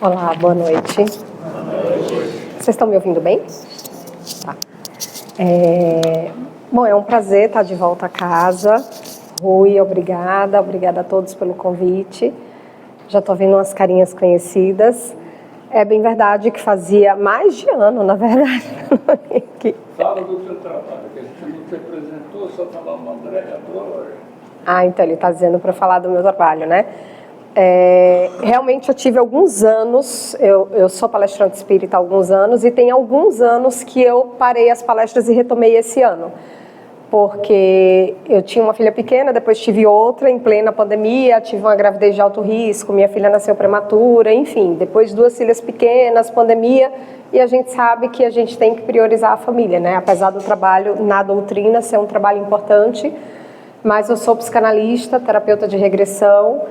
Olá, boa noite. Vocês estão me ouvindo bem? Tá. Bom, é um prazer estar de volta a casa. Rui, obrigada a todos pelo convite. Já estou vendo umas carinhas conhecidas. É bem verdade que fazia mais de ano, na verdade. Fala do seu trabalho, que a gente não te apresentou, só falar uma Andréia agora. Ah, então ele está dizendo para falar do meu trabalho, né? Realmente eu tive alguns anos, eu sou palestrante espírita há alguns anos e tem alguns anos que eu parei as palestras e retomei esse ano. Porque eu tinha uma filha pequena, depois tive outra em plena pandemia, tive uma gravidez de alto risco, minha filha nasceu prematura, enfim, depois 2 filhas pequenas, pandemia, e a gente sabe que a gente tem que priorizar a família, né? Apesar do trabalho na doutrina ser um trabalho importante, mas eu sou psicanalista, terapeuta de regressão,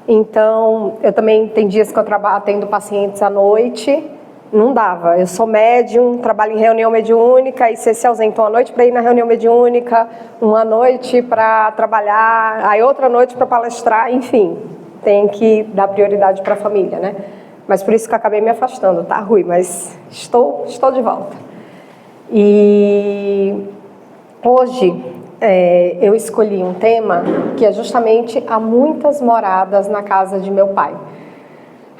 então eu também tem dias que eu atendo pacientes à noite. Não dava, eu sou médium, trabalho em reunião mediúnica e você se ausentou à noite para ir na reunião mediúnica, uma noite para trabalhar, aí outra noite para palestrar, enfim, tem que dar prioridade para a família, né? Mas por isso que eu acabei me afastando, tá, Rui? Mas estou de volta. E hoje eu escolhi um tema que é justamente há muitas moradas na casa de meu pai.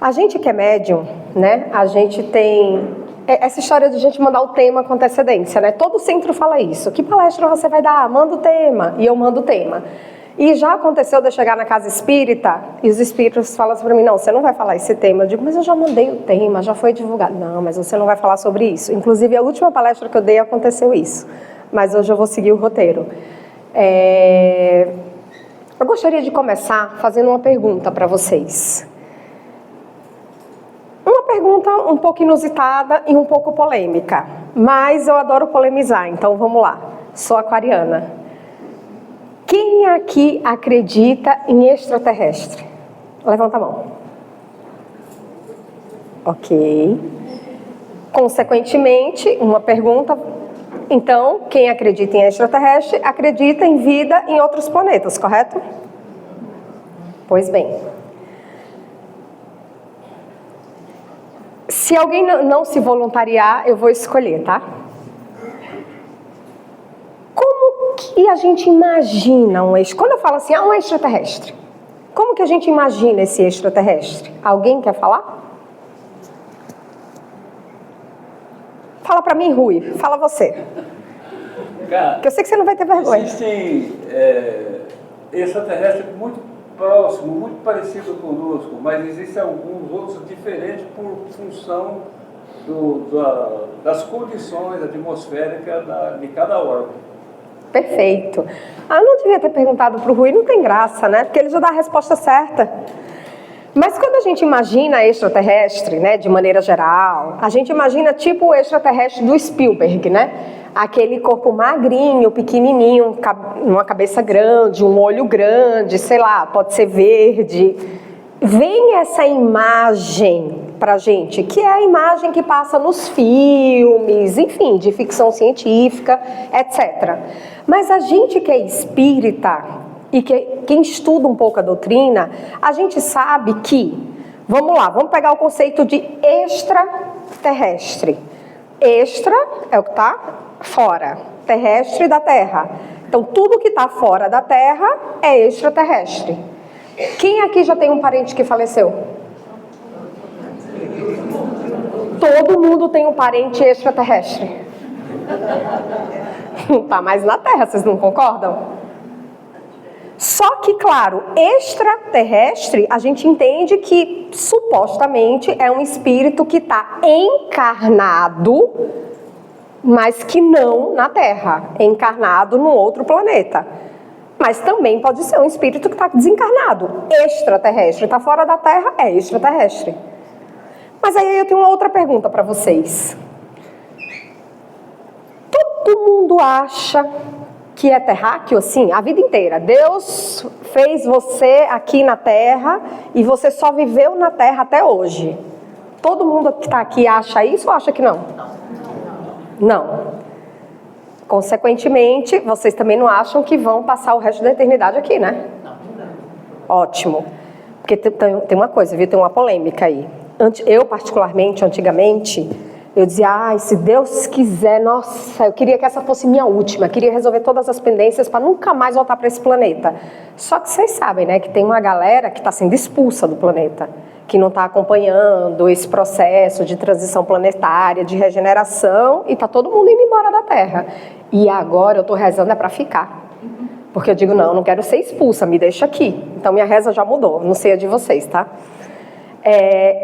A gente que é médium, né, a gente tem essa história de a gente mandar o tema com antecedência, né? Todo centro fala isso. Que palestra você vai dar? Manda o tema. E eu mando o tema. E já aconteceu de eu chegar na casa espírita e os espíritos falam assim para mim, não, você não vai falar esse tema. Eu digo, mas eu já mandei o tema, já foi divulgado. Não, mas você não vai falar sobre isso. Inclusive, a última palestra que eu dei aconteceu isso. Mas hoje eu vou seguir o roteiro. Eu gostaria de começar fazendo uma pergunta para vocês. Uma pergunta um pouco inusitada e um pouco polêmica, mas eu adoro polemizar, então vamos lá. Sou aquariana. Quem aqui acredita em extraterrestre? Levanta a mão. Ok. Consequentemente, uma pergunta. Então, quem acredita em extraterrestre acredita em vida em outros planetas, correto? Pois bem. Se alguém não se voluntariar, eu vou escolher, tá? Como que a gente imagina um extraterrestre? Quando eu falo assim, um extraterrestre, como que a gente imagina esse extraterrestre? Alguém quer falar? Fala pra mim, Rui. Fala você. Cara, que eu sei que você não vai ter vergonha. Existem extraterrestres muito próximo, muito parecido conosco, mas existem alguns outros diferentes por função das condições atmosféricas de cada órgão. Perfeito. Eu não devia ter perguntado para o Rui, não tem graça, né? Porque ele já dá a resposta certa. Mas quando a gente imagina extraterrestre, né, de maneira geral, a gente imagina tipo o extraterrestre do Spielberg, né? Aquele corpo magrinho, pequenininho, uma cabeça grande, um olho grande, sei lá, pode ser verde. Vem essa imagem pra gente, que é a imagem que passa nos filmes, enfim, de ficção científica, etc. Mas a gente que é espírita e quem estuda um pouco a doutrina, a gente sabe que, vamos lá, vamos pegar o conceito de extraterrestre. Extra é o que está fora, terrestre da Terra. Então, tudo que está fora da Terra é extraterrestre. Quem aqui já tem um parente que faleceu? Todo mundo tem um parente extraterrestre. Não está mais na Terra, vocês não concordam? Só que, claro, extraterrestre, a gente entende que, supostamente, é um espírito que está encarnado, mas que não na Terra, encarnado num outro planeta. Mas também pode ser um espírito que está desencarnado, extraterrestre, está fora da Terra, é extraterrestre. Mas aí eu tenho uma outra pergunta para vocês. Todo mundo acha que é terráqueo, assim, a vida inteira. Deus fez você aqui na Terra e você só viveu na Terra até hoje. Todo mundo que está aqui acha isso ou acha que não? Não. Consequentemente, vocês também não acham que vão passar o resto da eternidade aqui, né? Ótimo. Porque tem uma coisa, viu? Tem uma polêmica aí. eu particularmente, antigamente, eu dizia, ai, se Deus quiser, nossa, eu queria que essa fosse minha última, queria resolver todas as pendências para nunca mais voltar para esse planeta. Só que vocês sabem, né, que tem uma galera que está sendo expulsa do planeta, que não está acompanhando esse processo de transição planetária, de regeneração, e está todo mundo indo embora da Terra. E agora eu estou rezando para ficar. Porque eu digo, não quero ser expulsa, me deixa aqui. Então minha reza já mudou, não sei a de vocês, tá?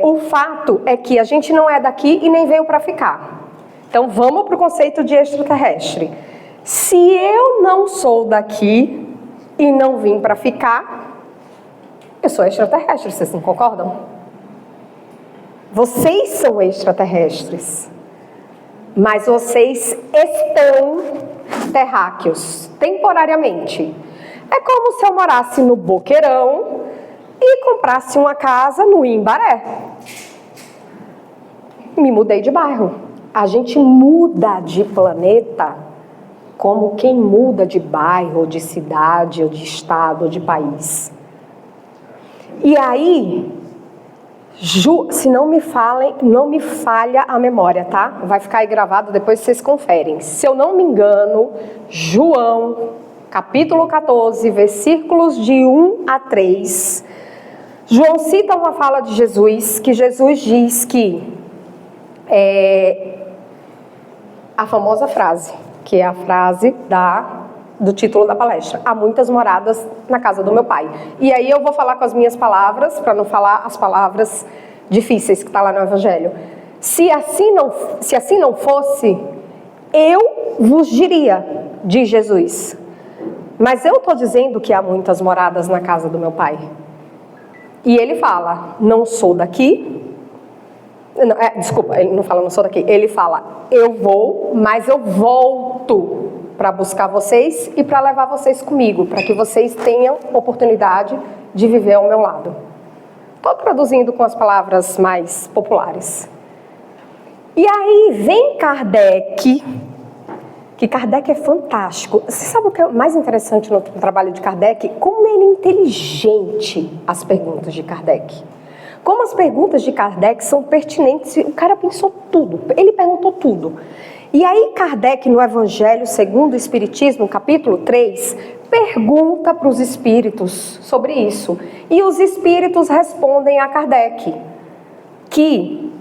O fato é que a gente não é daqui e nem veio para ficar. Então vamos para o conceito de extraterrestre. Se eu não sou daqui e não vim para ficar, eu sou extraterrestre, vocês não concordam? Vocês são extraterrestres, mas vocês estão terráqueos, temporariamente. É como se eu morasse no Boqueirão e comprasse uma casa no Imbaré. Me mudei de bairro. A gente muda de planeta como quem muda de bairro, ou de cidade, ou de estado, ou de país. E aí, se não me falha a memória, tá? Vai ficar aí gravado, depois vocês conferem. Se eu não me engano, João, capítulo 14, versículos de 1 a 3, João cita uma fala de Jesus, que Jesus diz que a famosa frase, que é a frase do título da palestra: há muitas moradas na casa do meu pai. E aí eu vou falar com as minhas palavras, para não falar as palavras difíceis que está lá no Evangelho. Se assim não fosse, eu vos diria, diz Jesus. Mas eu estou dizendo que há muitas moradas na casa do meu pai. E ele fala, não sou daqui. Não, desculpa, ele não fala não sou daqui. Ele fala, eu vou, mas eu volto para buscar vocês e para levar vocês comigo, para que vocês tenham oportunidade de viver ao meu lado. Estou traduzindo com as palavras mais populares. E aí vem Kardec, que Kardec é fantástico. Você sabe o que é mais interessante no trabalho de Kardec? Como ele é inteligente, as perguntas de Kardec. Como as perguntas de Kardec são pertinentes. O cara pensou tudo, ele perguntou tudo. E aí Kardec, no Evangelho segundo o Espiritismo, capítulo 3, pergunta para os espíritos sobre isso. E os espíritos respondem a Kardec que,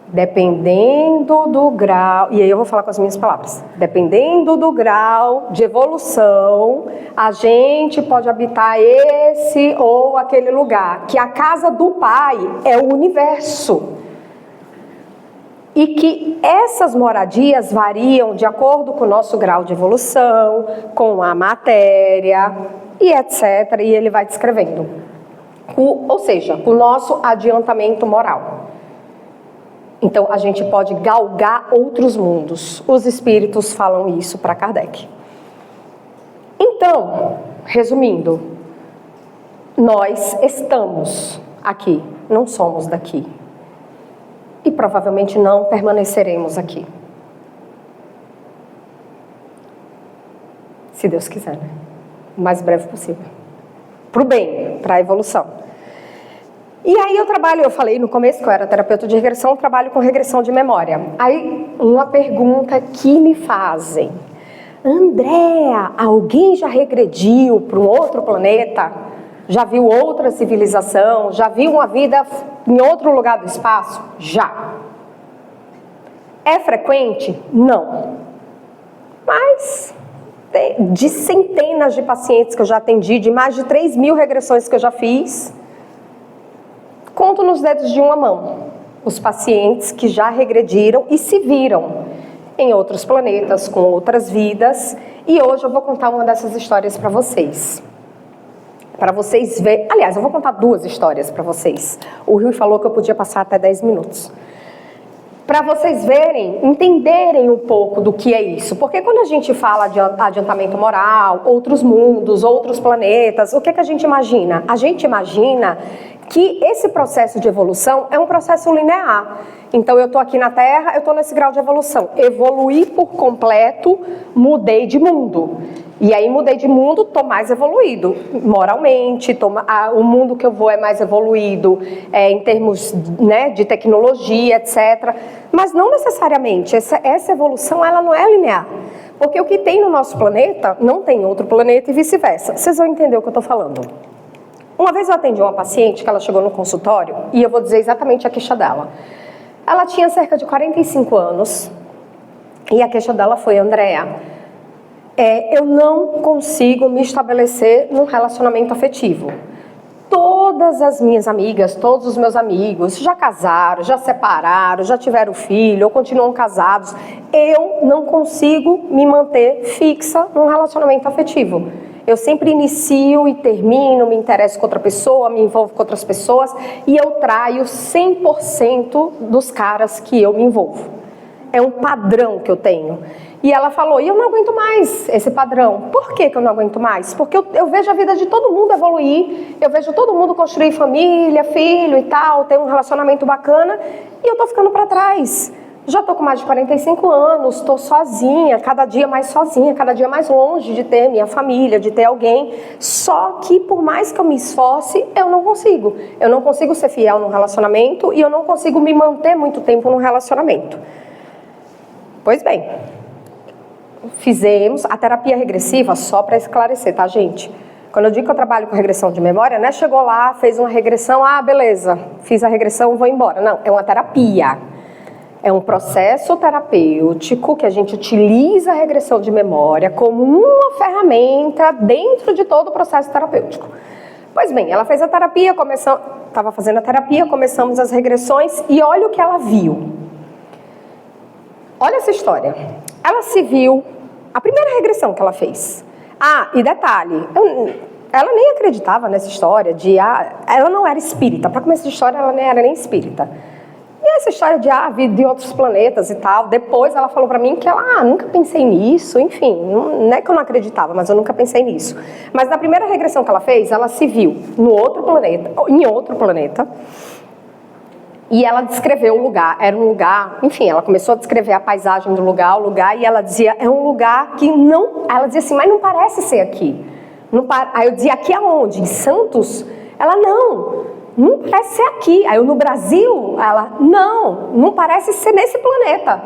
dependendo do grau, e aí eu vou falar com as minhas palavras, dependendo do grau de evolução, a gente pode habitar esse ou aquele lugar, que a casa do Pai é o universo. E que essas moradias variam de acordo com o nosso grau de evolução, com a matéria e etc. E ele vai descrevendo. Ou seja, o nosso adiantamento moral. Então, a gente pode galgar outros mundos. Os espíritos falam isso para Kardec. Então, resumindo, nós estamos aqui, não somos daqui. E provavelmente não permaneceremos aqui. Se Deus quiser, né? O mais breve possível. Para o bem, para a evolução. E aí eu falei no começo que eu era terapeuta de regressão, eu trabalho com regressão de memória. Aí uma pergunta que me fazem: Andréa, alguém já regrediu para um outro planeta? Já viu outra civilização? Já viu uma vida em outro lugar do espaço? Já. É frequente? Não. Mas de centenas de pacientes que eu já atendi, de mais de 3.000 regressões que eu já fiz, conto nos dedos de uma mão os pacientes que já regrediram e se viram em outros planetas, com outras vidas. E hoje eu vou contar uma dessas histórias para vocês. Para vocês verem. Aliás, eu vou contar 2 histórias para vocês. O Rui falou que eu podia passar até 10 minutos. Para vocês verem, entenderem um pouco do que é isso. Porque quando a gente fala de adiantamento moral, outros mundos, outros planetas, o que é que a gente imagina? A gente imagina que esse processo de evolução é um processo linear. Então eu estou aqui na Terra, eu estou nesse grau de evolução. Evoluí por completo, mudei de mundo. E aí mudei de mundo, tô mais evoluído, moralmente, o mundo que eu vou é mais evoluído em termos, né, de tecnologia, etc. Mas não necessariamente, essa evolução ela não é linear. Porque o que tem no nosso planeta, não tem em outro planeta e vice-versa. Vocês vão entender o que eu estou falando. Uma vez eu atendi uma paciente que ela chegou no consultório e eu vou dizer exatamente a queixa dela. Ela tinha cerca de 45 anos e a queixa dela foi: Andréa, eu não consigo me estabelecer num relacionamento afetivo. Todas as minhas amigas, todos os meus amigos já casaram, já separaram, já tiveram filho ou continuam casados. Eu não consigo me manter fixa num relacionamento afetivo. Eu sempre inicio e termino, me interesso com outra pessoa, me envolvo com outras pessoas e eu traio 100% dos caras que eu me envolvo. É um padrão que eu tenho. E ela falou: e eu não aguento mais esse padrão. Por que eu não aguento mais? Porque eu vejo a vida de todo mundo evoluir, eu vejo todo mundo construir família, filho e tal, ter um relacionamento bacana, e eu tô ficando para trás. Já tô com mais de 45 anos, tô sozinha, cada dia mais sozinha, cada dia mais longe de ter minha família, de ter alguém. Só que por mais que eu me esforce, eu não consigo. Eu não consigo ser fiel num relacionamento e eu não consigo me manter muito tempo num relacionamento. Pois bem, fizemos a terapia regressiva, só para esclarecer, tá, gente? Quando eu digo que eu trabalho com regressão de memória, né? Chegou lá, fez uma regressão, beleza, fiz a regressão, vou embora. Não, é uma terapia. É um processo terapêutico que a gente utiliza a regressão de memória como uma ferramenta dentro de todo o processo terapêutico. Pois bem, ela fez a terapia, estava fazendo a terapia, começamos as regressões e olha o que ela viu. Olha essa história. Ela se viu, a primeira regressão que ela fez. E detalhe, ela nem acreditava nessa história de, ela não era espírita. Para começar a história, ela nem era nem espírita. E essa história de, vida de outros planetas e tal, depois ela falou pra mim que ela, nunca pensei nisso, enfim, não é que eu não acreditava, mas eu nunca pensei nisso. Mas na primeira regressão que ela fez, ela se viu em outro planeta, e ela descreveu o lugar, era um lugar, enfim, ela começou a descrever a paisagem do lugar, o lugar, e ela dizia, é um lugar que não, ela dizia assim, mas não parece ser aqui. Aí eu dizia, aqui aonde? Em Santos? Ela, não parece ser aqui. Aí eu, no Brasil? Ela, não parece ser nesse planeta.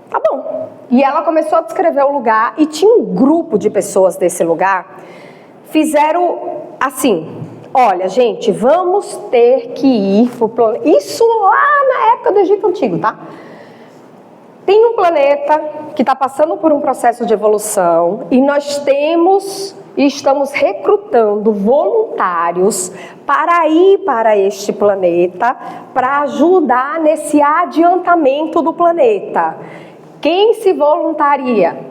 Tá bom. E ela começou a descrever o lugar e tinha um grupo de pessoas desse lugar, fizeram assim, olha, gente, vamos ter que ir pro planeta. Isso lá na época do Egito Antigo, tá? Tem um planeta que está passando por um processo de evolução e nós temos e estamos recrutando voluntários para ir para este planeta para ajudar nesse adiantamento do planeta. Quem se voluntaria?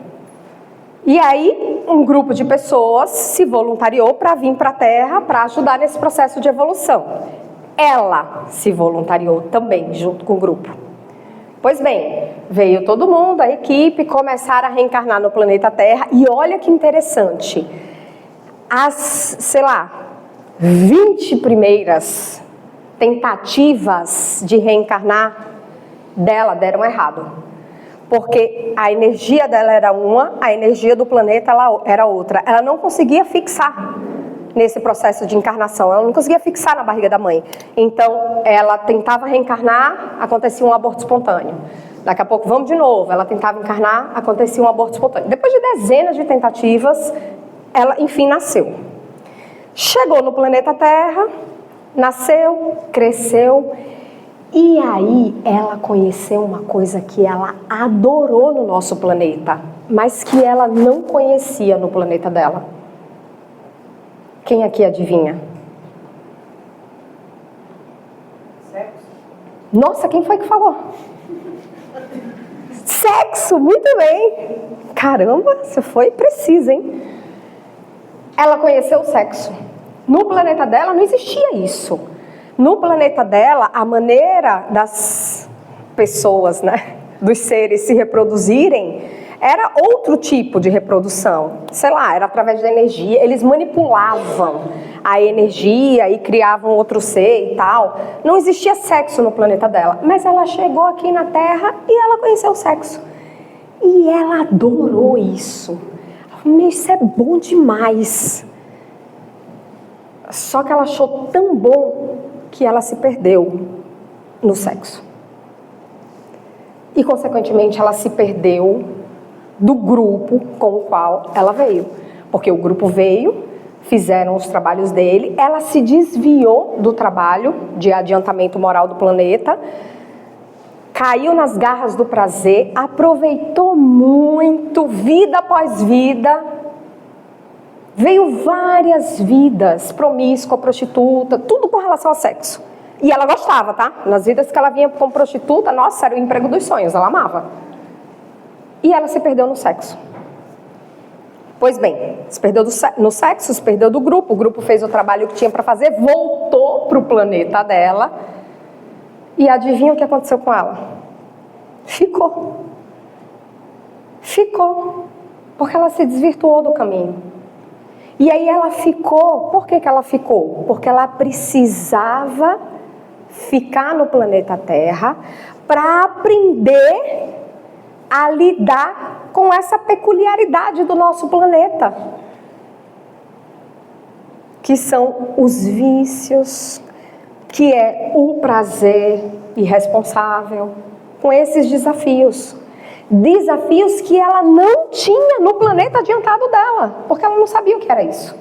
E aí, um grupo de pessoas se voluntariou para vir para a Terra para ajudar nesse processo de evolução. Ela se voluntariou também, junto com o grupo. Pois bem, veio todo mundo, a equipe, começaram a reencarnar no planeta Terra. E olha que interessante, as, 20 primeiras tentativas de reencarnar dela deram errado. Porque a energia dela era uma, a energia do planeta era outra. Ela não conseguia fixar nesse processo de encarnação, ela não conseguia fixar na barriga da mãe. Então, ela tentava reencarnar, acontecia um aborto espontâneo. Daqui a pouco, vamos de novo, ela tentava encarnar, acontecia um aborto espontâneo. Depois de dezenas de tentativas, ela, enfim, nasceu. Chegou no planeta Terra, nasceu, cresceu, e aí ela conheceu uma coisa que ela adorou no nosso planeta, mas que ela não conhecia no planeta dela. Quem aqui adivinha? Sexo. Nossa, quem foi que falou? Sexo, muito bem. Caramba, você foi precisa, hein? Ela conheceu o sexo. No planeta dela não existia isso. No planeta dela, a maneira das pessoas, né, dos seres se reproduzirem, era outro tipo de reprodução. Era através da energia. Eles manipulavam a energia e criavam outro ser e tal. Não existia sexo no planeta dela. Mas ela chegou aqui na Terra e ela conheceu o sexo. E ela adorou isso. Isso é bom demais. Só que ela achou tão bom que ela se perdeu no sexo. E, consequentemente, ela se perdeu do grupo com o qual ela veio. Porque o grupo veio, fizeram os trabalhos dele, ela se desviou do trabalho de adiantamento moral do planeta, caiu nas garras do prazer, aproveitou muito, vida após vida, veio várias vidas, promíscua, prostituta, tudo com relação ao sexo. E ela gostava, tá? Nas vidas que ela vinha como prostituta, nossa, era o emprego dos sonhos, ela amava. E ela se perdeu no sexo. Pois bem, se perdeu no sexo, se perdeu do grupo, o grupo fez o trabalho que tinha para fazer, voltou para o planeta dela, e adivinha o que aconteceu com ela? Ficou. Ficou. Porque ela se desvirtuou do caminho. E aí ela ficou. Por que ela ficou? Porque ela precisava ficar no planeta Terra para aprender a lidar com essa peculiaridade do nosso planeta, que são os vícios, que é o prazer irresponsável, com esses desafios. Desafios que ela não tinha no planeta adiantado dela, porque ela não sabia o que era isso.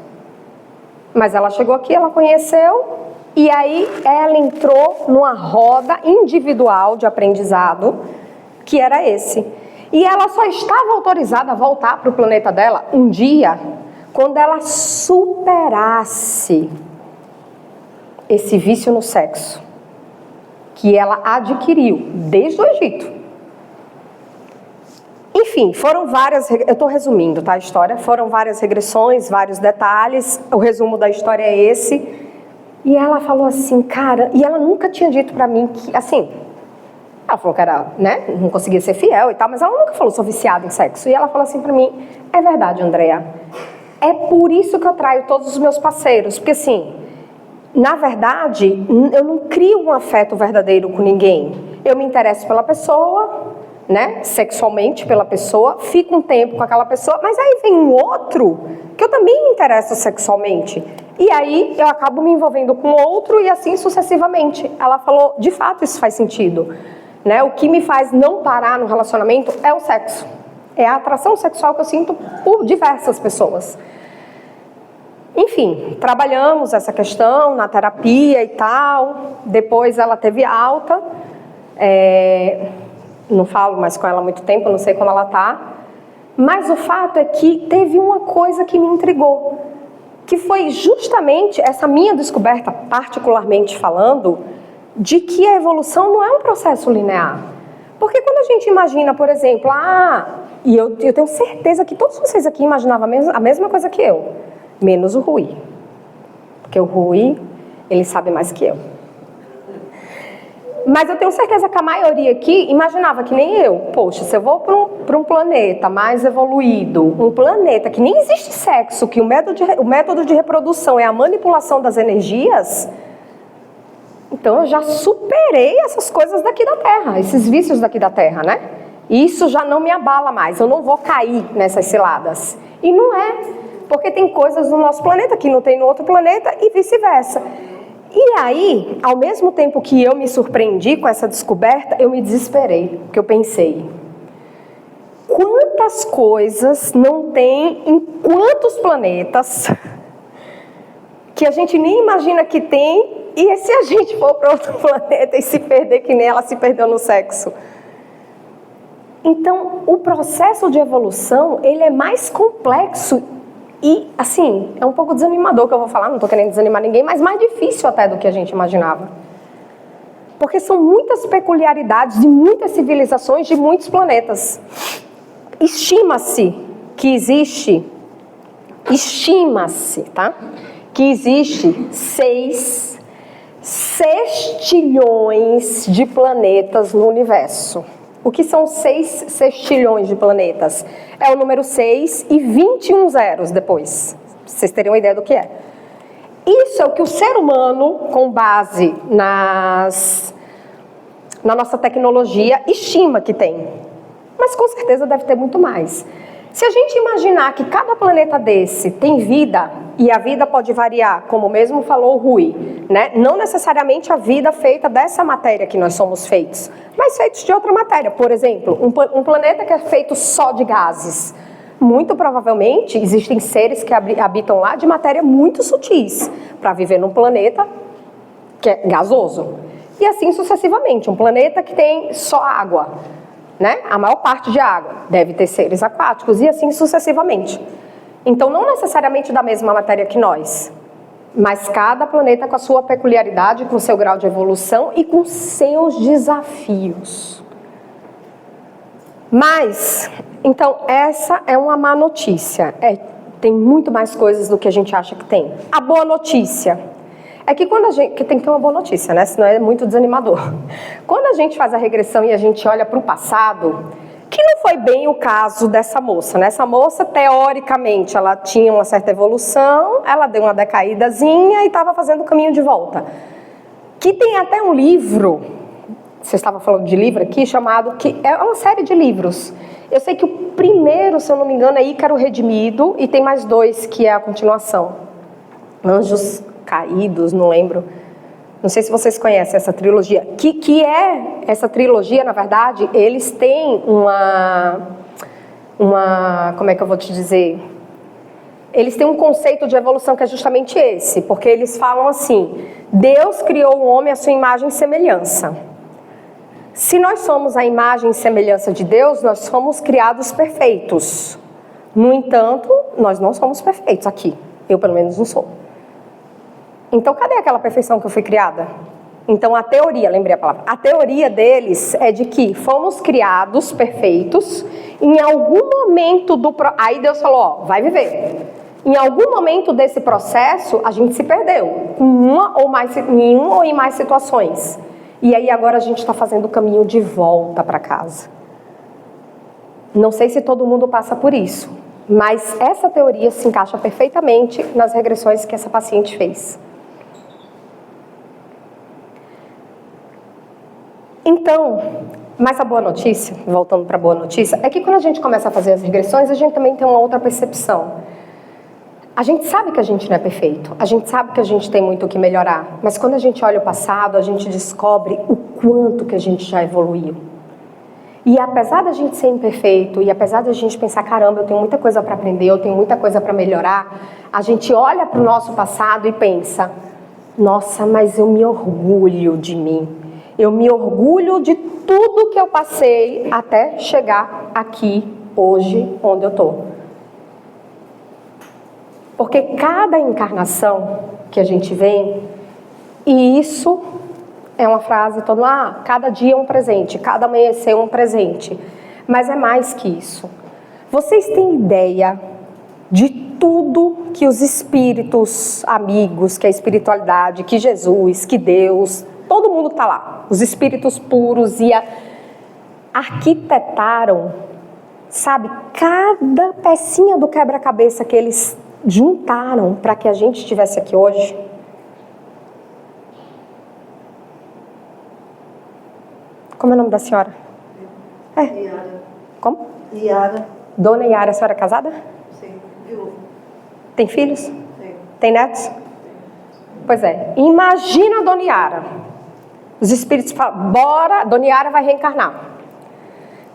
Mas ela chegou aqui, ela conheceu, e aí ela entrou numa roda individual de aprendizado, que era esse. E ela só estava autorizada a voltar para o planeta dela um dia, quando ela superasse esse vício no sexo, que ela adquiriu desde o Egito. Enfim, foram várias, eu estou resumindo, tá, a história, foram várias regressões, vários detalhes, o resumo da história é esse, e ela falou assim, cara, e ela nunca tinha dito pra mim que, assim, ela falou que era, né, não conseguia ser fiel e tal, mas ela nunca falou, sou viciada em sexo, e ela falou assim pra mim, é verdade, Andréa, é por isso que eu traio todos os meus parceiros, porque assim, na verdade, eu não crio um afeto verdadeiro com ninguém, eu me interesso pela pessoa, né, sexualmente pela pessoa, fico um tempo com aquela pessoa, mas aí vem um outro que eu também me interesso sexualmente. E aí eu acabo me envolvendo com outro e assim sucessivamente. Ela falou, de fato isso faz sentido. Né? O que me faz não parar no relacionamento é o sexo. É a atração sexual que eu sinto por diversas pessoas. Enfim, trabalhamos essa questão na terapia e tal. Depois ela teve alta. Não falo mais com ela há muito tempo, não sei como ela está. Mas o fato é que teve uma coisa que me intrigou, que foi justamente essa minha descoberta, particularmente falando, de que a evolução não é um processo linear. Porque quando a gente imagina, por exemplo, e eu tenho certeza que todos vocês aqui imaginavam a mesma coisa que eu, menos o Rui. Porque o Rui, ele sabe mais que eu. Mas eu tenho certeza que a maioria aqui imaginava que nem eu. Poxa, se eu vou para um planeta mais evoluído, um planeta que nem existe sexo, que o método de reprodução é a manipulação das energias, então eu já superei essas coisas daqui da Terra, esses vícios daqui da Terra, né? E isso já não me abala mais, eu não vou cair nessas ciladas. E não é, porque tem coisas no nosso planeta que não tem no outro planeta e vice-versa. E aí, ao mesmo tempo que eu me surpreendi com essa descoberta, eu me desesperei, porque eu pensei, quantas coisas não tem em quantos planetas que a gente nem imagina que tem, e se a gente for para outro planeta e se perder que nem ela se perdeu no sexo? Então, o processo de evolução, ele é mais complexo. E, assim, é um pouco desanimador que eu vou falar, não estou querendo desanimar ninguém, mas mais difícil até do que a gente imaginava. Porque são muitas peculiaridades de muitas civilizações de muitos planetas. Estima-se, tá? Que existe 6 sextilhões de planetas no universo. O que são 6 sextilhões de planetas? É o número 6 e 21 zeros depois. Vocês terem uma ideia do que é. Isso é o que o ser humano, com base na nossa tecnologia, estima que tem. Mas com certeza deve ter muito mais. Se a gente imaginar que cada planeta desse tem vida, e a vida pode variar, como mesmo falou o Rui, né? Não necessariamente a vida feita dessa matéria que nós somos feitos, mas feitos de outra matéria. Por exemplo, um planeta que é feito só de gases. Muito provavelmente existem seres que habitam lá de matéria muito sutis para viver num planeta que é gasoso. E assim sucessivamente. Um planeta que tem só água, né? A maior parte de água. Deve ter seres aquáticos e assim sucessivamente. Então, não necessariamente da mesma matéria que nós, mas cada planeta com a sua peculiaridade, com o seu grau de evolução e com seus desafios. Mas, então, essa é uma má notícia. Tem muito mais coisas do que a gente acha que tem. A boa notícia é que quando a gente... que tem que ter uma boa notícia, né? Senão é muito desanimador. Quando a gente faz a regressão e a gente olha para o passado, que não foi bem o caso dessa moça, né? Essa moça, teoricamente, ela tinha uma certa evolução, ela deu uma decaídazinha e estava fazendo o caminho de volta. Que tem até um livro... Você estava falando de livro aqui, chamado... que é uma série de livros. Eu sei que o primeiro, se eu não me engano, é Ícaro Redimido, e tem mais 2 que é a continuação. Anjos Caídos, não lembro. Não sei se vocês conhecem essa trilogia. Que é essa trilogia, na verdade, eles têm uma... Como é que eu vou te dizer? Eles têm um conceito de evolução que é justamente esse, porque eles falam assim: Deus criou o homem à sua imagem e semelhança. Se nós somos a imagem e semelhança de Deus, nós somos criados perfeitos. No entanto, nós não somos perfeitos aqui. Eu, pelo menos, não sou. Então, cadê aquela perfeição que eu fui criada? Então, a teoria, lembrei a palavra, a teoria deles é de que fomos criados perfeitos, em algum momento do... Aí Deus falou, ó, vai viver. Em algum momento desse processo, a gente se perdeu, em uma ou mais situações. E aí agora a gente está fazendo o caminho de volta para casa. Não sei se todo mundo passa por isso, mas essa teoria se encaixa perfeitamente nas regressões que essa paciente fez. Então, mas a boa notícia, voltando para a boa notícia, é que quando a gente começa a fazer as regressões, a gente também tem uma outra percepção. A gente sabe que a gente não é perfeito, a gente sabe que a gente tem muito o que melhorar, mas quando a gente olha o passado, a gente descobre o quanto que a gente já evoluiu. E apesar da gente ser imperfeito, e apesar da gente pensar, caramba, eu tenho muita coisa para aprender, eu tenho muita coisa para melhorar, a gente olha para o nosso passado e pensa, nossa, mas eu me orgulho de mim. Eu me orgulho de tudo que eu passei até chegar aqui, hoje, onde eu estou. Porque cada encarnação que a gente vem, e isso é uma frase toda, cada dia é um presente, cada amanhecer é um presente. Mas é mais que isso. Vocês têm ideia de tudo que os espíritos amigos, que a espiritualidade, que Jesus, que Deus, todo mundo está lá. Os espíritos puros arquitetaram, sabe, cada pecinha do quebra-cabeça que eles juntaram para que a gente estivesse aqui hoje. Como é o nome da senhora? Iara. Como? Iara. Dona Iara, a senhora é casada? Sim. Viúva. Tem filhos? Sim. Tem netos? Pois é. Imagina a Dona Iara. Os espíritos falam, bora, Dona Iara vai reencarnar.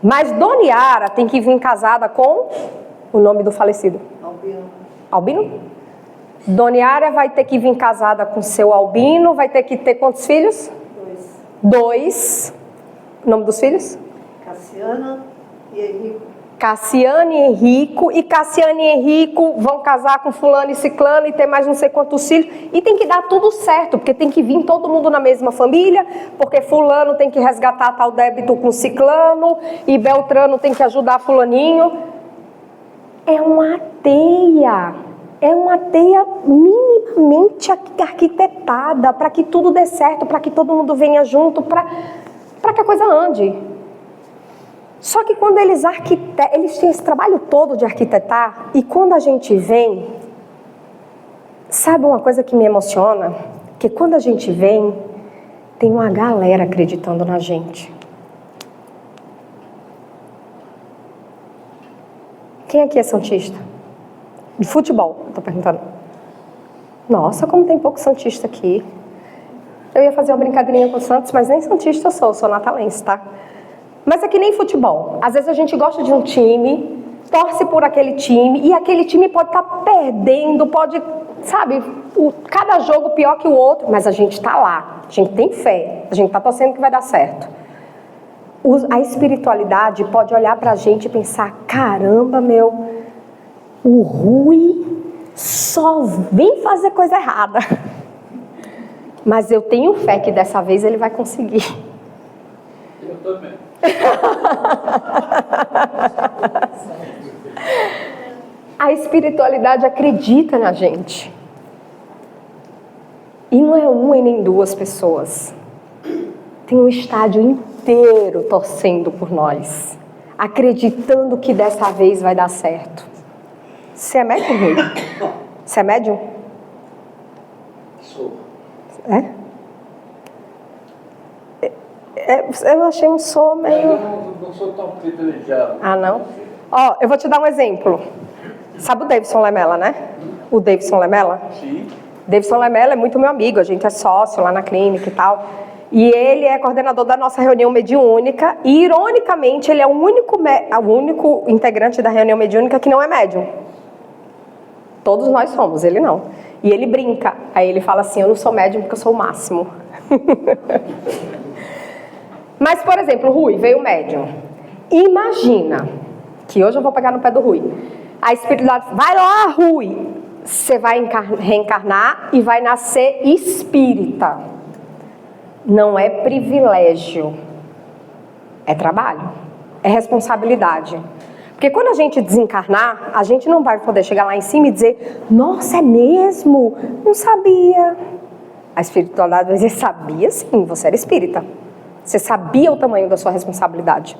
Mas Dona Iara tem que vir casada com o nome do falecido. Albino. Albino? Dona Iara vai ter que vir casada com seu Albino, vai ter que ter quantos filhos? 2. O nome dos filhos? Cassiana e Henrico. Cassiane e Henrico. E Cassiane e Henrico vão casar com fulano e ciclano e ter mais não sei quantos filhos. E tem que dar tudo certo, porque tem que vir todo mundo na mesma família, porque fulano tem que resgatar tal débito com ciclano e Beltrano tem que ajudar fulaninho. É uma teia minimamente arquitetada para que tudo dê certo, para que todo mundo venha junto, para que a coisa ande. Só que quando eles têm esse trabalho todo de arquitetar, e quando a gente vem, sabe uma coisa que me emociona? Que quando a gente vem, tem uma galera acreditando na gente. Quem aqui é santista? De futebol, estou perguntando. Nossa, como tem pouco santista aqui. Eu ia fazer uma brincadeirinha com o Santos, mas nem santista eu sou natalense, tá? Mas é que nem futebol. Às vezes a gente gosta de um time, torce por aquele time, e aquele time pode estar perdendo, pode, sabe, cada jogo pior que o outro, mas a gente está lá, a gente tem fé, a gente está torcendo que vai dar certo. A espiritualidade pode olhar pra gente e pensar, caramba, o Rui só vem fazer coisa errada. Mas eu tenho fé que dessa vez ele vai conseguir. Eu também. A espiritualidade acredita na gente. E não é uma e nem duas pessoas. Tem um estádio inteiro torcendo por nós, acreditando que dessa vez vai dar certo. Você é médium, Rui? Você é médium? Sou. É? Eu achei um som meio... Eu não sou tão privilegiado. Ah, não? Ó, eu vou te dar um exemplo. Sabe o Davidson Lemela, né? O Davidson Lemela? Sim. Davidson Lemela é muito meu amigo, a gente é sócio lá na clínica e tal. E ele é coordenador da nossa reunião mediúnica. E, ironicamente, ele é o único integrante da reunião mediúnica que não é médium. Todos nós somos, ele não. E ele brinca. Aí ele fala assim, eu não sou médium porque eu sou o máximo. Mas, por exemplo, o Rui veio médium. Imagina, que hoje eu vou pegar no pé do Rui. A espiritualidade, vai lá, Rui. Você vai reencarnar e vai nascer espírita. Não é privilégio. É trabalho. É responsabilidade. Porque quando a gente desencarnar, a gente não vai poder chegar lá em cima e dizer, nossa, é mesmo? Não sabia. A espiritualidade vai dizer, sabia sim, você era espírita. Você sabia o tamanho da sua responsabilidade.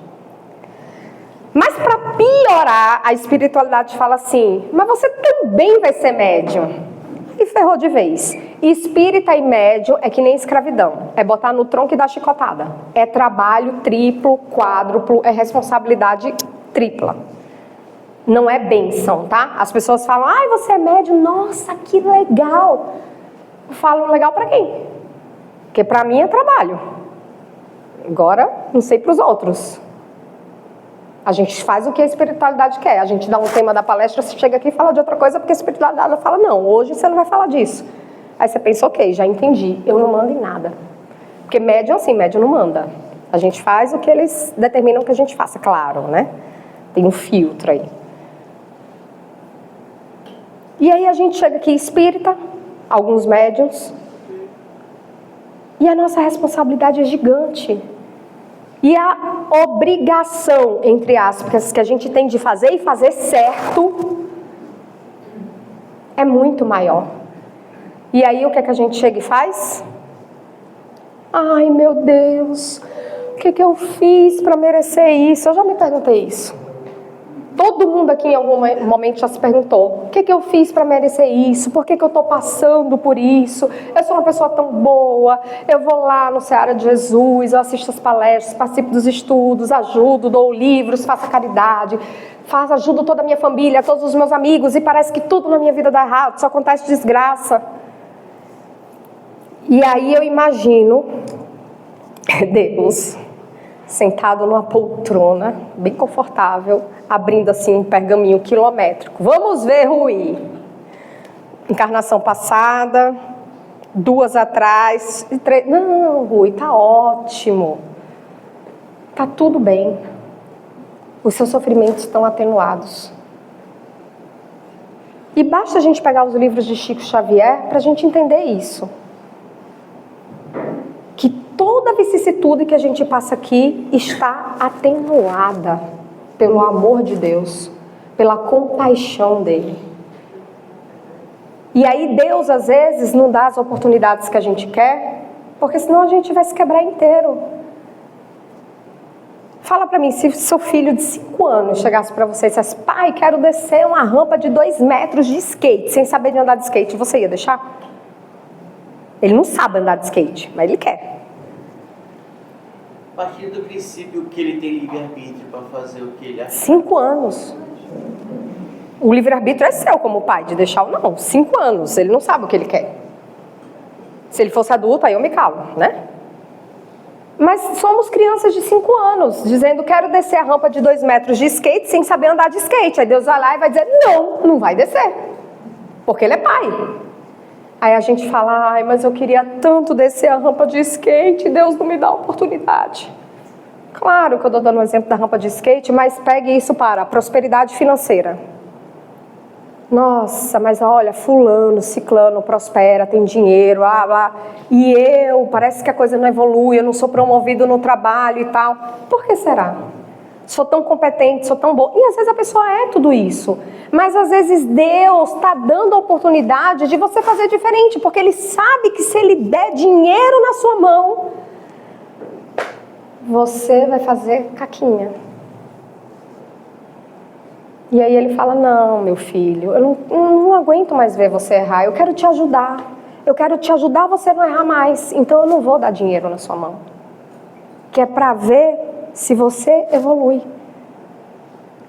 Mas para piorar, a espiritualidade fala assim, mas você também vai ser médium. E ferrou de vez. Espírita e médium é que nem escravidão. É botar no tronco e dar chicotada. É trabalho triplo, quádruplo, é responsabilidade tripla. Não é bênção, tá? As pessoas falam, ai, você é médium, nossa, que legal. Eu falo, legal pra quem? Porque pra mim é trabalho. Agora, não sei pros outros. A gente faz o que a espiritualidade quer. A gente dá um tema da palestra, você chega aqui e fala de outra coisa, porque a espiritualidade fala, não, hoje você não vai falar disso. Aí você pensa, ok, já entendi, eu não mando em nada. Porque médium, assim, médium não manda. A gente faz o que eles determinam que a gente faça, claro, né? Tem um filtro aí. E aí a gente chega aqui espírita, alguns médiums, e a nossa responsabilidade é gigante. E a obrigação, entre aspas, que a gente tem de fazer e fazer certo é muito maior. E aí o que é que a gente chega e faz? Ai, meu Deus, o que eu fiz para merecer isso? Eu já me perguntei isso. Todo mundo aqui em algum momento já se perguntou, o que eu fiz para merecer isso? Por que eu estou passando por isso? Eu sou uma pessoa tão boa, eu vou lá no Seara de Jesus, eu assisto as palestras, participo dos estudos, ajudo, dou livros, faço caridade, ajudo toda a minha família, todos os meus amigos, e parece que tudo na minha vida dá errado, só acontece desgraça. E aí eu imagino Deus sentado numa poltrona, bem confortável, abrindo assim um pergaminho quilométrico. Vamos ver, Rui. Encarnação passada, 2 atrás, e 3... Não, Rui, tá ótimo. Tá tudo bem. Os seus sofrimentos estão atenuados. E basta a gente pegar os livros de Chico Xavier para a gente entender isso. Que toda vicissitude que a gente passa aqui está atenuada pelo amor de Deus, pela compaixão dele. E aí Deus às vezes não dá as oportunidades que a gente quer, porque senão a gente vai se quebrar inteiro. Fala pra mim, se seu filho de 5 anos chegasse pra você e dissesse, pai, quero descer uma rampa de 2 metros de skate, sem saber de andar de skate, você ia deixar? Ele não sabe andar de skate, mas ele quer. A partir do princípio que ele tem livre-arbítrio para fazer o que ele acha. 5 anos. O livre-arbítrio é seu como pai, de deixar ou não. 5 anos, ele não sabe o que ele quer. Se ele fosse adulto, aí eu me calo, né? Mas somos crianças de 5 anos, dizendo, quero descer a rampa de 2 metros de skate sem saber andar de skate. Aí Deus vai lá e vai dizer, não vai descer. Porque ele é pai. Aí a gente fala, ai, mas eu queria tanto descer a rampa de skate, Deus não me dá a oportunidade. Claro que eu estou dando um exemplo da rampa de skate, mas pegue isso para a prosperidade financeira. Nossa, mas olha, fulano, ciclano prospera, tem dinheiro, blá, blá. E eu, parece que a coisa não evolui, eu não sou promovido no trabalho e tal. Por que será? Sou tão competente, sou tão bom. E às vezes a pessoa é tudo isso. Mas às vezes Deus está dando a oportunidade de você fazer diferente, porque Ele sabe que se Ele der dinheiro na sua mão, você vai fazer caquinha. E aí Ele fala, não, meu filho, eu não aguento mais ver você errar, eu quero te ajudar. Eu quero te ajudar a você não errar mais, então eu não vou dar dinheiro na sua mão. Que é para ver se você evolui.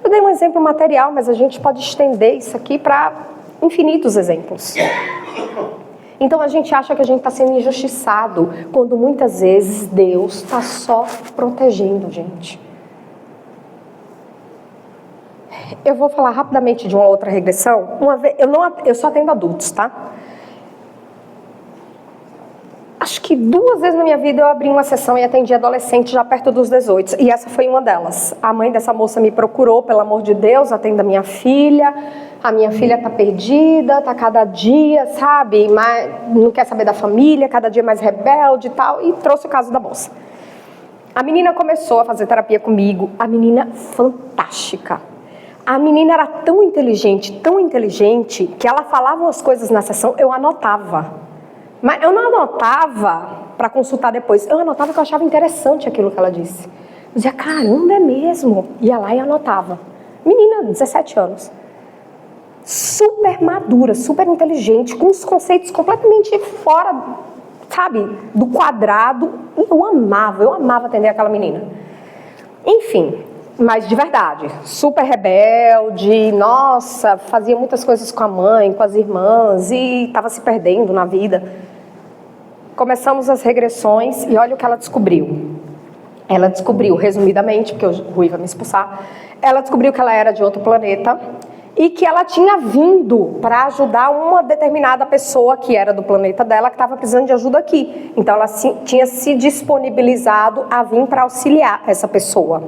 Eu dei um exemplo material, mas a gente pode estender isso aqui para infinitos exemplos. Então a gente acha que a gente está sendo injustiçado, quando muitas vezes Deus está só protegendo a gente. Eu vou falar rapidamente de uma outra regressão. Eu só atendo adultos, tá? Acho que 2 vezes na minha vida eu abri uma sessão e atendi adolescente já perto dos 18. E essa foi uma delas. A mãe dessa moça me procurou, pelo amor de Deus, atenda minha filha. A minha filha tá perdida, tá cada dia, sabe? Mas não quer saber da família, cada dia mais rebelde e tal. E trouxe o caso da moça. A menina começou a fazer terapia comigo. A menina fantástica. A menina era tão inteligente, que ela falava umas coisas na sessão, eu anotava. Mas eu não anotava para consultar depois, eu anotava que eu achava interessante aquilo que ela disse. Eu dizia, caramba, é mesmo. Ia lá e anotava. Menina, 17 anos. Super madura, super inteligente, com os conceitos completamente fora, sabe, do quadrado. E eu amava atender aquela menina. Enfim... Mas de verdade, super rebelde, nossa, fazia muitas coisas com a mãe, com as irmãs e estava se perdendo na vida. Começamos as regressões e olha o que ela descobriu. Ela descobriu, resumidamente, porque o Rui vai me expulsar, ela descobriu que ela era de outro planeta e que ela tinha vindo para ajudar uma determinada pessoa que era do planeta dela, que estava precisando de ajuda aqui. Então ela tinha se disponibilizado a vir para auxiliar essa pessoa.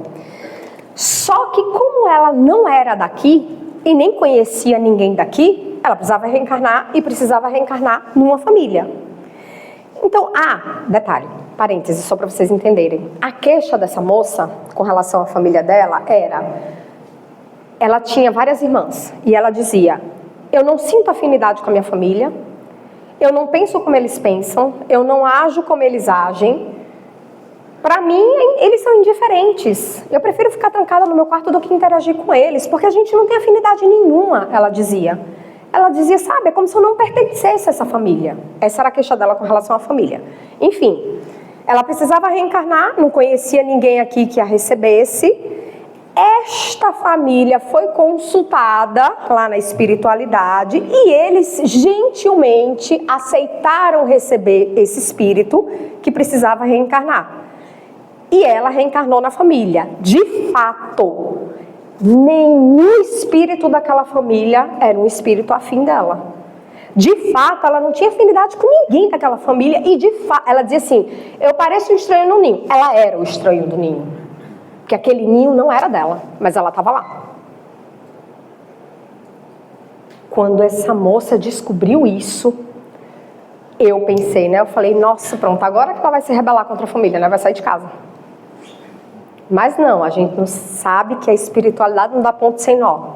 Só que como ela não era daqui e nem conhecia ninguém daqui, ela precisava reencarnar e precisava reencarnar numa família. Então, detalhe, parênteses, só para vocês entenderem. A queixa dessa moça com relação à família dela era... Ela tinha várias irmãs e ela dizia, eu não sinto afinidade com a minha família, eu não penso como eles pensam, eu não ajo como eles agem. Para mim, eles são indiferentes. Eu prefiro ficar trancada no meu quarto do que interagir com eles, porque a gente não tem afinidade nenhuma, ela dizia. Ela dizia, sabe, é como se eu não pertencesse a essa família. Essa era a queixa dela com relação à família. Enfim, ela precisava reencarnar, não conhecia ninguém aqui que a recebesse. Esta família foi consultada lá na espiritualidade e eles gentilmente aceitaram receber esse espírito que precisava reencarnar. E ela reencarnou na família. De fato, nenhum espírito daquela família era um espírito afim dela. De fato, ela não tinha afinidade com ninguém daquela família. E de fato, ela dizia assim, eu pareço um estranho no ninho. Ela era o estranho do ninho. Porque aquele ninho não era dela, mas ela estava lá. Quando essa moça descobriu isso, eu pensei, né? Eu falei, nossa, pronto, agora que ela vai se rebelar contra a família, né? Vai sair de casa. Mas não, a gente não sabe que a espiritualidade não dá ponto sem nó.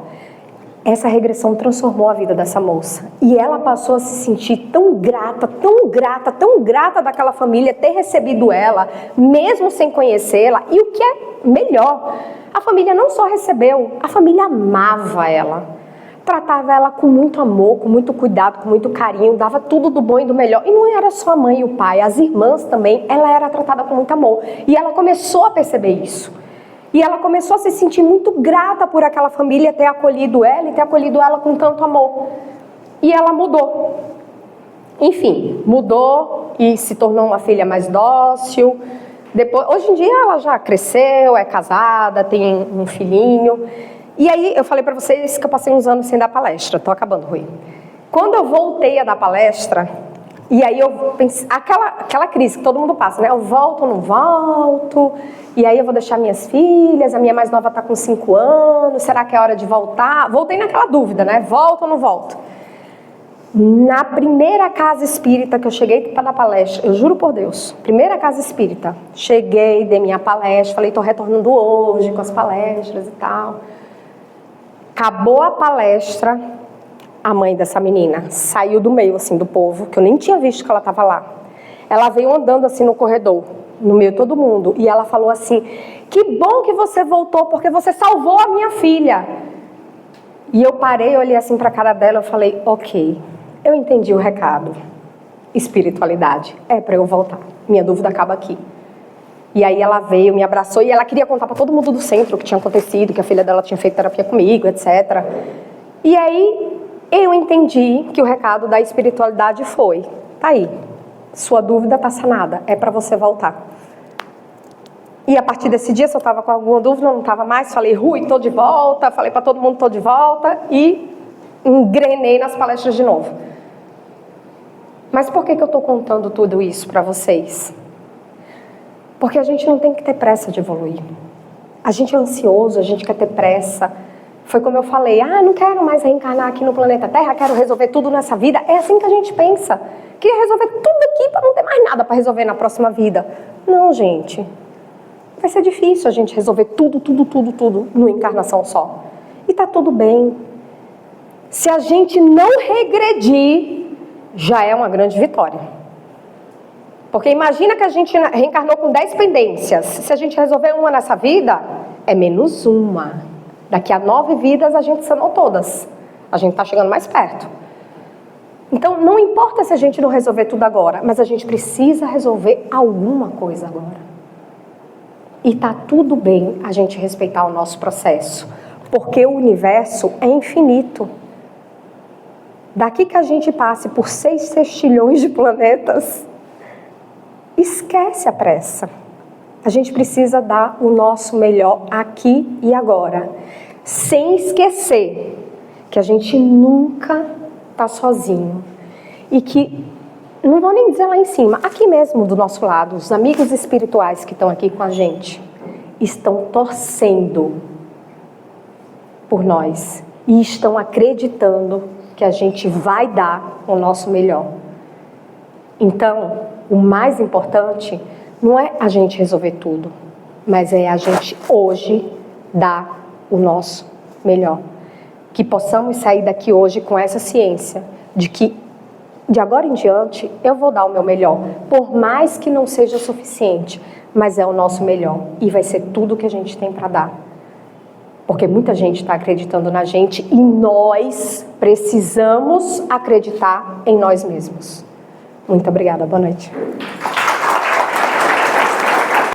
Essa regressão transformou a vida dessa moça. E ela passou a se sentir tão grata, tão grata, tão grata daquela família ter recebido ela, mesmo sem conhecê-la. E o que é melhor, a família não só recebeu, a família amava ela. Tratava ela com muito amor, com muito cuidado, com muito carinho, dava tudo do bom e do melhor. E não era só a mãe e o pai, as irmãs também, ela era tratada com muito amor. E ela começou a perceber isso. E ela começou a se sentir muito grata por aquela família ter acolhido ela e ter acolhido ela com tanto amor. E ela mudou. Enfim, mudou e se tornou uma filha mais dócil. Depois, hoje em dia ela já cresceu, é casada, tem um filhinho. E aí eu falei para vocês que eu passei uns anos sem dar palestra. Tô acabando, Rui. Quando eu voltei a dar palestra, e aí eu pensei, aquela crise que todo mundo passa, né? Eu volto ou não volto? E aí eu vou deixar minhas filhas, a minha mais nova está com 5 anos, será que é hora de voltar? Voltei naquela dúvida, né? Volto ou não volto? Na primeira casa espírita que eu cheguei para dar palestra, eu juro por Deus, primeira casa espírita, cheguei, dei minha palestra, falei, estou retornando hoje com as palestras e tal. Acabou a palestra, a mãe dessa menina saiu do meio, assim, do povo, que eu nem tinha visto que ela estava lá. Ela veio andando, assim, no corredor, no meio de todo mundo, e ela falou assim, que bom que você voltou, porque você salvou a minha filha. E eu parei, olhei assim para a cara dela, eu falei, ok, eu entendi o recado. Espiritualidade, é para eu voltar. Minha dúvida acaba aqui. E aí ela veio, me abraçou, e ela queria contar para todo mundo do centro o que tinha acontecido, que a filha dela tinha feito terapia comigo, etc. E aí eu entendi que o recado da espiritualidade foi, tá aí, sua dúvida tá sanada, é para você voltar. E a partir desse dia, se eu estava com alguma dúvida, não estava mais, falei, Rui, tô de volta, falei para todo mundo, tô de volta, e engrenei nas palestras de novo. Mas por que eu estou contando tudo isso para vocês? Porque a gente não tem que ter pressa de evoluir. A gente é ansioso, a gente quer ter pressa. Foi como eu falei, não quero mais reencarnar aqui no planeta Terra, quero resolver tudo nessa vida. É assim que a gente pensa. Queria resolver tudo aqui para não ter mais nada para resolver na próxima vida. Não, gente. Vai ser difícil a gente resolver tudo numa encarnação só. E tá tudo bem. Se a gente não regredir, já é uma grande vitória. Porque imagina que a gente reencarnou com 10 pendências. Se a gente resolver uma nessa vida, é menos uma. Daqui a 9 vidas a gente sanou todas. A gente está chegando mais perto. Então não importa se a gente não resolver tudo agora, mas a gente precisa resolver alguma coisa agora. E tá tudo bem a gente respeitar o nosso processo. Porque o universo é infinito. Daqui que a gente passe por 6 sextilhões de planetas, esquece a pressa. A gente precisa dar o nosso melhor aqui e agora. Sem esquecer que a gente nunca está sozinho. E que, não vou nem dizer lá em cima, aqui mesmo do nosso lado, os amigos espirituais que estão aqui com a gente, estão torcendo por nós. E estão acreditando que a gente vai dar o nosso melhor. Então, o mais importante não é a gente resolver tudo, mas é a gente hoje dar o nosso melhor. Que possamos sair daqui hoje com essa ciência de que, de agora em diante, eu vou dar o meu melhor, por mais que não seja suficiente, mas é o nosso melhor e vai ser tudo que a gente tem para dar. Porque muita gente está acreditando na gente e nós precisamos acreditar em nós mesmos. Muito obrigada, boa noite.